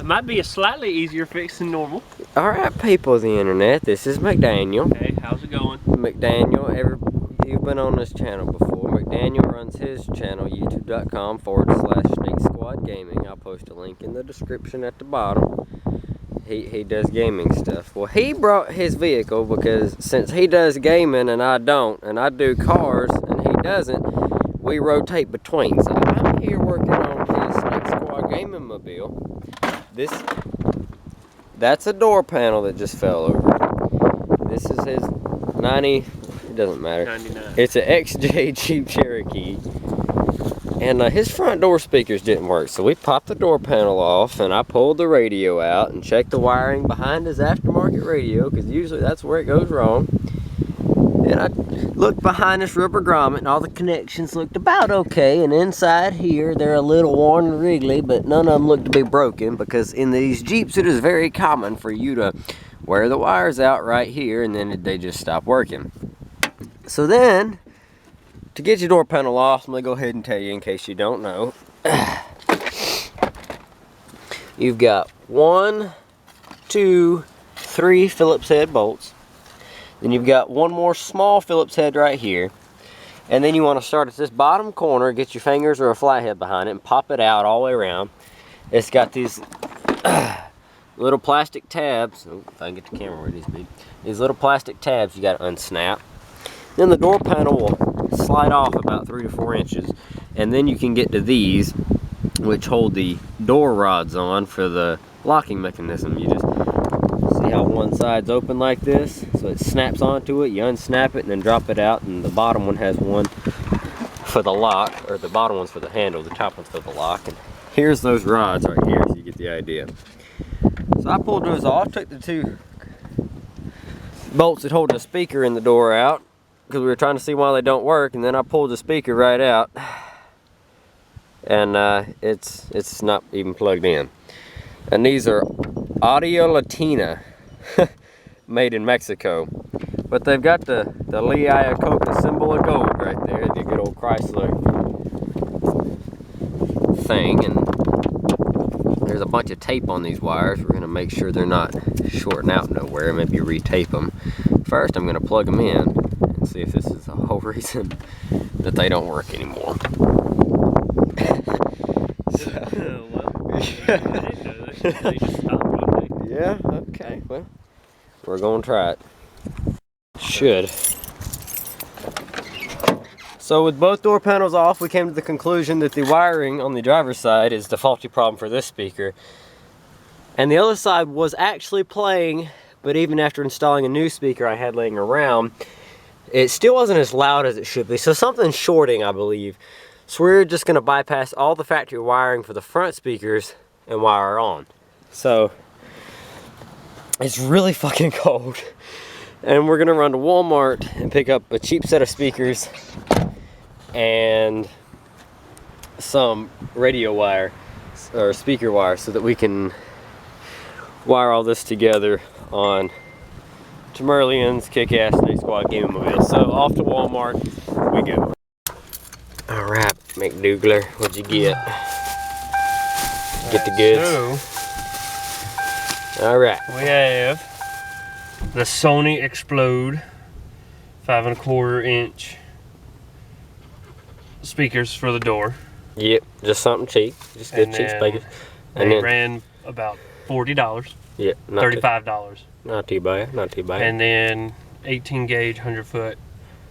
It might be a slightly easier fix than normal. Alright, people of the internet, this is McDaniel. Hey, how's it going? McDaniel, you've been on this channel before. McDaniel runs his channel, youtube.com/Snake Squad Gaming. I'll post a link in the description at the bottom. He does gaming stuff. Well, he brought his vehicle because since he does gaming and I don't, and I do cars and he doesn't, we rotate between. So I'm here working on his Snake Squad Gaming mobile. That's a door panel that just fell over. This is his 90, it doesn't matter. 99. It's an XJ Jeep Cherokee. And his front door speakers didn't work, so we popped the door panel off and I pulled the radio out and checked the wiring behind his aftermarket radio, because usually that's where it goes wrong. And I looked behind this rubber grommet and all the connections looked about okay, and inside here they're a little worn and wriggly, but none of them look to be broken, because in these Jeeps it is very common for you to wear the wires out right here and then they just stop working. So then, to get your door panel off, I'm going to go ahead and tell you in case you don't know. You've got 1, 2, 3 Phillips head bolts. Then you've got one more small Phillips head right here. And then you want to start at this bottom corner, get your fingers or a flathead behind it, and pop it out all the way around. It's got these little plastic tabs. Oh, if I can get the camera where it needs to be. These little plastic tabs you got to unsnap. Then the door panel will slide off about 3 to 4 inches, and then you can get to these, which hold the door rods on for the locking mechanism. You just see how one side's open like this, so it snaps onto it. You unsnap it and then drop it out, and the bottom one has one for the lock, or the bottom one's for the handle, the top one's for the lock. And here's those rods right here, so you get the idea. So I pulled those off, took the 2 bolts that hold the speaker in the door out, because we were trying to see why they don't work, and then I pulled the speaker right out, and it's not even plugged in. And these are Audio Latina, made in Mexico, but they've got the Lee Iacocca symbol of gold right there, the good old Chrysler thing. And there's a bunch of tape on these wires. We're gonna make sure they're not shorting out nowhere. Maybe retape them. First, I'm gonna plug them in. See if this is the whole reason that they don't work anymore. Yeah, okay, well, we're gonna try it. Should. So with both door panels off, we came to the conclusion that the wiring on the driver's side is the faulty problem for this speaker. And the other side was actually playing, but even after installing a new speaker I had laying around, it still wasn't as loud as it should be. So something's shorting, I believe. So we're just gonna bypass all the factory wiring for the front speakers and wire on. So it's really fucking cold. And we're gonna run to Walmart and pick up a cheap set of speakers and some radio wire, or speaker wire, so that we can wire all this together on Tamerlian's Kick-Ass Snake Squad Gaming Mobile. So off to Walmart we go. Alright, McDougler, what'd you get? Get the goods? So, alright. we have the Sony Explode 5 1/4 inch speakers for the door. Yep, just something cheap. Just good cheap speakers. And they ran about $40. Yeah, $35. Not too bad, not too bad. And then 18 gauge 100-foot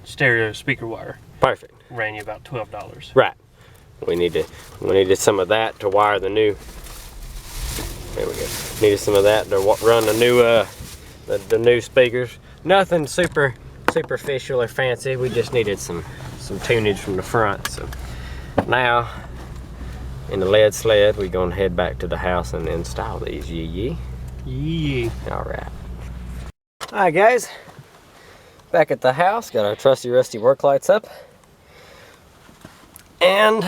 stereo speaker wire. Perfect. Ran you about $12. Right. We needed some of that to wire the new. There we go. Needed some of that to run the new the new speakers. Nothing superficial or fancy. We just needed some tunage from the front. So now in the lead sled, we're gonna head back to the house and install these. Yee. All right. All right, guys. Back at the house, got our trusty rusty work lights up, and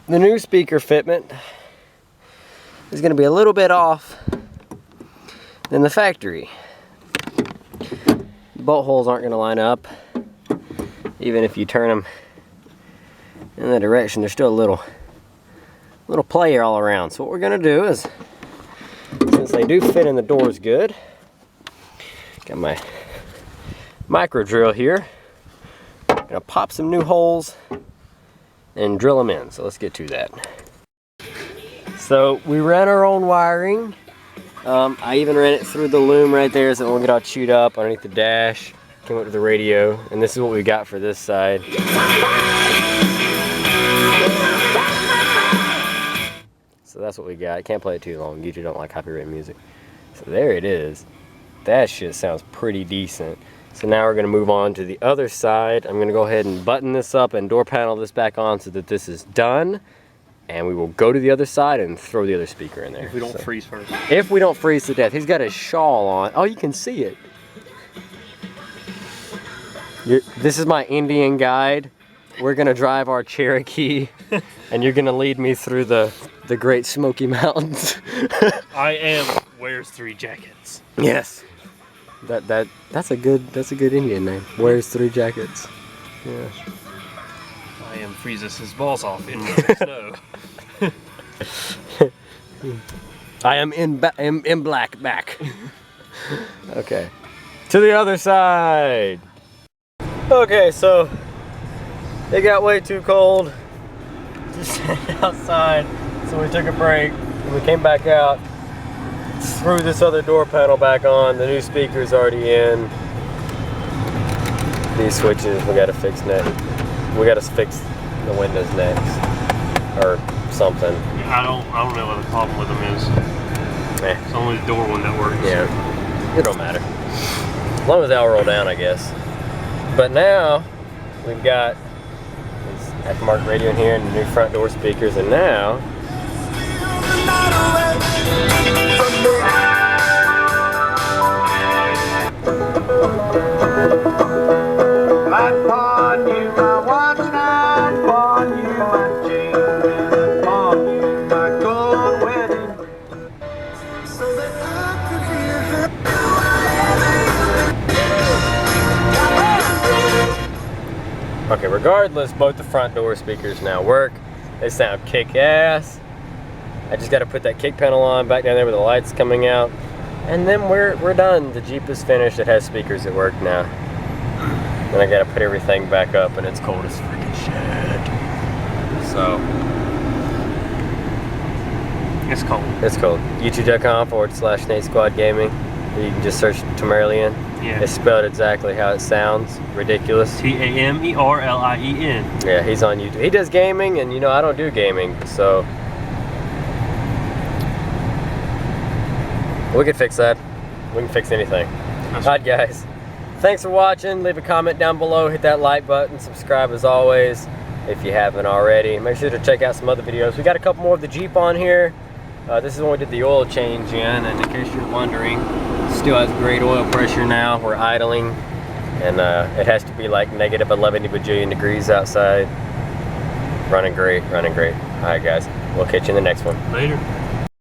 the new speaker fitment is going to be a little bit off than the factory. Bolt holes aren't going to line up, even if you turn them in that direction. They're still a little play all around. So what we're gonna do is, since they do fit in the doors good, got my micro drill here. Gonna pop some new holes and drill them in. So let's get to that. So we ran our own wiring. I even ran it through the loom right there so it won't get all chewed up underneath the dash. Came up to the radio, and this is what we got for this side. So that's what we got. I can't play it too long. YouTube don't like copyright music. So there it is. That shit sounds pretty decent. So now we're gonna move on to the other side. I'm gonna go ahead and button this up and door panel this back on so that this is done. And we will go to the other side and throw the other speaker in there. If we don't freeze first. If we don't freeze to death. He's got his shawl on. Oh, you can see it. This is my Indian guide. We're gonna drive our Cherokee and you're gonna lead me through the Great Smoky Mountains. I am wears 3 jackets. Yes. That's a good Indian name. Wears 3 jackets. Yeah. I am freezes his balls off in the snow. I am in black back. Okay. To the other side. Okay, so it got way too cold to stand outside, so we took a break and we came back out, threw this other door panel back on. The new speaker's already in. These switches we gotta fix next. We gotta fix the windows next, or something. I don't know what the problem with them is. It's only the door one that works. Yeah, it don't matter. As long as they all roll down, I guess. But now we've got this aftermarket radio in here and the new front door speakers, and now okay, regardless, both the front door speakers now work. They sound kick-ass. I just got to put that kick panel on back down there with the lights coming out, and then we're done. The Jeep is finished. It has speakers that work now. Then I got to put everything back up, and it's cold as freaking shit. So it's cold. it's cold. YouTube.com/Nate Squad Gaming. You can just search Tamerlian. Yeah. It's spelled exactly how it sounds. Ridiculous. Tamerlien. Yeah, he's on YouTube. He does gaming, and you know I don't do gaming, so we can fix that. We can fix anything. Alright, guys. Thanks for watching. Leave a comment down below. Hit that like button. Subscribe as always if you haven't already. Make sure to check out some other videos. We got a couple more of the Jeep on here. This is when we did the oil change in, and in case you're wondering, still has great oil pressure now. We're idling, and it has to be like negative 11 bajillion degrees outside. Running great, running great. All right, guys, we'll catch you in the next one. Later.